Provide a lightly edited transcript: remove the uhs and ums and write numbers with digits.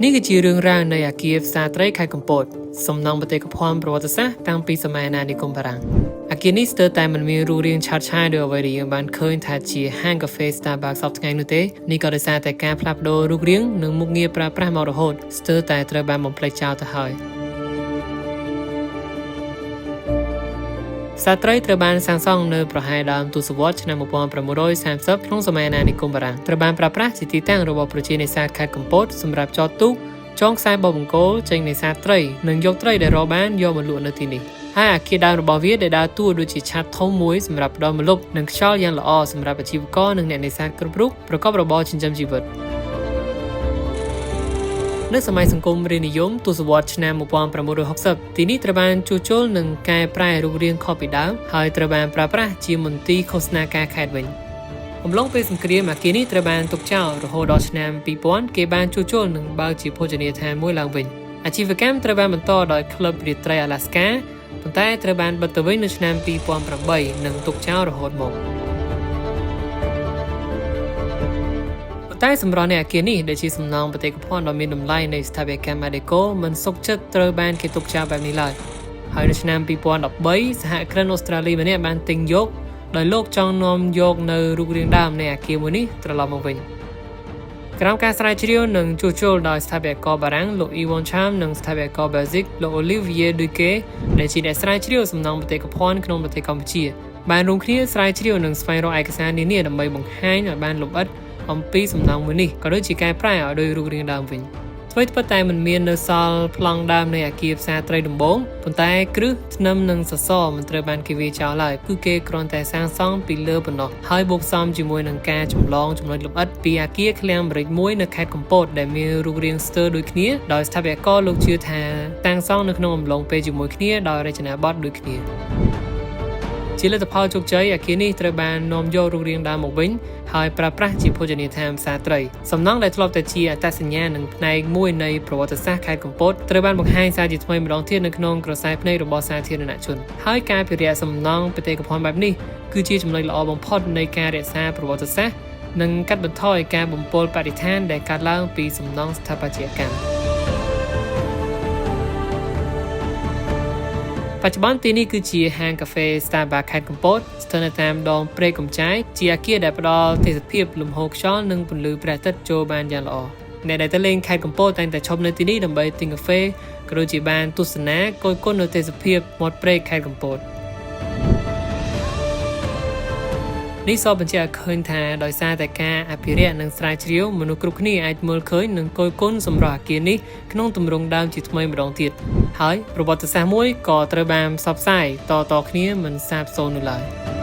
นี่คือเรื่องราวในอาเกียฟซาไตรไคกัมโปดสมนองปฏิกพรประวัติศาสตร์ตั้งปีสมัยนานิคมพลังอาเกียนี้สเตอร์แต่มันมีรูเรียงชัดชัยโดยวันนี้บ้านเคยถ่ายชีห้างกาแฟสตาร์บัคส์ไงนู่นเต้นี่ก็ได้สร้างแต่การพลับโดรูเรียงหนึ่งมุกเงียบประมรโหดสเตอร์แต่ตระบานมงเพลเจ้าตะหอยซาไตรตระบานสร้างซ่องในประหายดามตุสวอชในหมู่บ้านประมุโรย30ក្នុងសម័យអាណានិគមបារាំងត្រូវបានប្រើប្រាស់ជាទីតាំងរបស់ប្រជានេសាទខេត្តកំពតសម្រាប់ចតទូកចងខ្សែបបង្គោលចេញនេសាទត្រីនិងយកត្រីដែលរកបានយកមកលក់នៅទីនេះហើយអាគារដើមរបស់វាដែលដើរតួដូចជាឆ័ត្រធំមួយសម្រាប់ផ្ដល់ម្លប់និងខ្យល់យ៉ាងល្អសម្រាប់អាជីវករនិងអ្នកនេសាទគ្រប់រូបប្រកបរបរចិញ្ចឹមជីវិតនៅសម័យសង្គមរាស្ត្រនិយមទសវត្សរ៍ឆ្នាំ1960ទីនេះត្រូវបានជួសជុលនិងកែប្រែរូបរាងខុសពីដើមហើយត្រូវបានប្រើប្រាស់ជាមន្ទីរឃោសនាការខេត្តវិញអំឡុងពេលសង្គ្រាមអាគារនេះត្រូវបានទុកចោលរហូតដល់ឆ្នាំ2000គេបានជួសជុលនិងបើកជាភោជនីយដ្ឋានមួយឡើងវិញអាជីវកម្មត្រូវបានបន្តដោយក្លឹបរាត្រីអាឡាស្កាប៉ុន្តែត្រូវបានបិទទៅវិញនៅឆ្នាំ2008និងទុកចោលរហូតមកតែសម្រាប់អ្នកអាគារនេះដែលជាសំណង់បេតិកភណ្ឌដ៏មានតម្លៃនៃស្ថាបត្យកម្ម Art Deco មិនសុខចិត្តត្រូវបានគេទុកចោលបែបនេះឡើយហើយនៅឆ្នាំ2013សហគ្រិនអូស្ត្រាលីម្នាក់បានទិញយកដោយលោកចង់នាំយកនៅរូបរាងដើមនៃអាគារមួយនេះត្រឡប់មកវិញក្រោមការស្រាវជ្រាវនិងជួសជុលដោយស្ថាបត្យករបារាំងលោក Yvon Cham និងស្ថាបត្យករ Belgique លោក Olivier Duque ដែលជាអ្នកស្រាវជ្រាវសំណង់បេតិកភណ្ឌក្នុងប្រទេសកម្ពុជាបានរួមគ្នាស្រាវជ្រាវនិងស្វែងរកឯកសារនានាដើម្បីបង្ហាញឲ្យបានលម្អិតអំពីសំណង់មួយនេះក៏ដូចជាកែប្រែឲ្យដូចរូបរាងដើមវិញអ្វីត្បិតតែមិនមាននៅសល់ប្លង់ដើមនៃអាគារផ្សារត្រីដំបងប៉ុន្តែគ្រឹះធ្នឹមនិងសសរមិនត្រូវបានគេវាចោលឡើយគឺគេគ្រាន់តែសាងសង់ពីលើប៉ុណ្ណោះហើយបូកសំជាមួយនឹងការចម្លងចំណុចលម្អិតពីអាគារឃ្លាំងម្រេចមួយនៅខេត្តកំពតដែលមានរូបរាងស្ទើរដូចគ្នាដោយស្ថាបត្យករលោកជឿថាតាំងសង់នៅក្នុងអំឡុងពេលជាមួយគ្នាដោយរចនាបថដូចគ្នាជាលទ្ធផលជោគជ័យអាគារនេះត្រូវបាននាំយករូបរាងដើមមកវិញហើយប្រើប្រាស់ជាភោជនីយដ្ឋានផ្សារត្រីសំណង់ដែលធ្លាប់តែជាអត្តសញ្ញាណនិងផ្នែកមួយនៃប្រវត្តិសាស្ត្រខេត្តកំពតត្រូវបានបង្ហាញសារជាថ្មីម្ដងទៀតនៅក្នុងក្រសែភ្នែករបស់សាធារណជនហើយការពិភាក្សាសំណង់បេតិកភណ្ឌបែបនេះគឺជាចំណុចល្អបំផុតនៃការរក្សាប្រវត្តិសាស្ត្រនិងកាត់បន្ថយការបំពុលបរិស្ថានដែលកើតឡើងពីសំណង់ស្ថាបត្យកម្មបច្ចុប្បន្នទីនេះគឺជាហាងកាហ្វេ Starbucks ខេត្តកំពតស្ថិតនៅតាមដងព្រែកកំចាយជាអគារដែលផ្ដល់ទេសភាពលំហូរខ្យល់និងពន្លឺព្រះអាទិត្យចូលបានយ៉ាងល្អអ្នកដែលទៅលេងខេត្តកំពតតែងតែឈប់នៅទីនេះដើម្បីទិញកាហ្វេក៏ដូចជាបានទស្សនាគយគន់នៅទេសភាពមាត់ព្រែកខេត្តកំពតនេះសបញ្ជាក់ឃើញថាដោយសារតែការអភិរក្សនិងស្រាវជ្រាវមនុស្សគ្រប់គ្នាអាចមើលឃើញនិងគយគន់សម្រស់អាគារនេះក្នុងទម្រង់ដើមជាថ្មីម្ដងទៀតហើយប្រវត្តិសាស្ត្រមួយក៏ត្រូវបានផ្សព្វផ្សាយតគ្នាមិនសាបសូន្យនោះឡើយ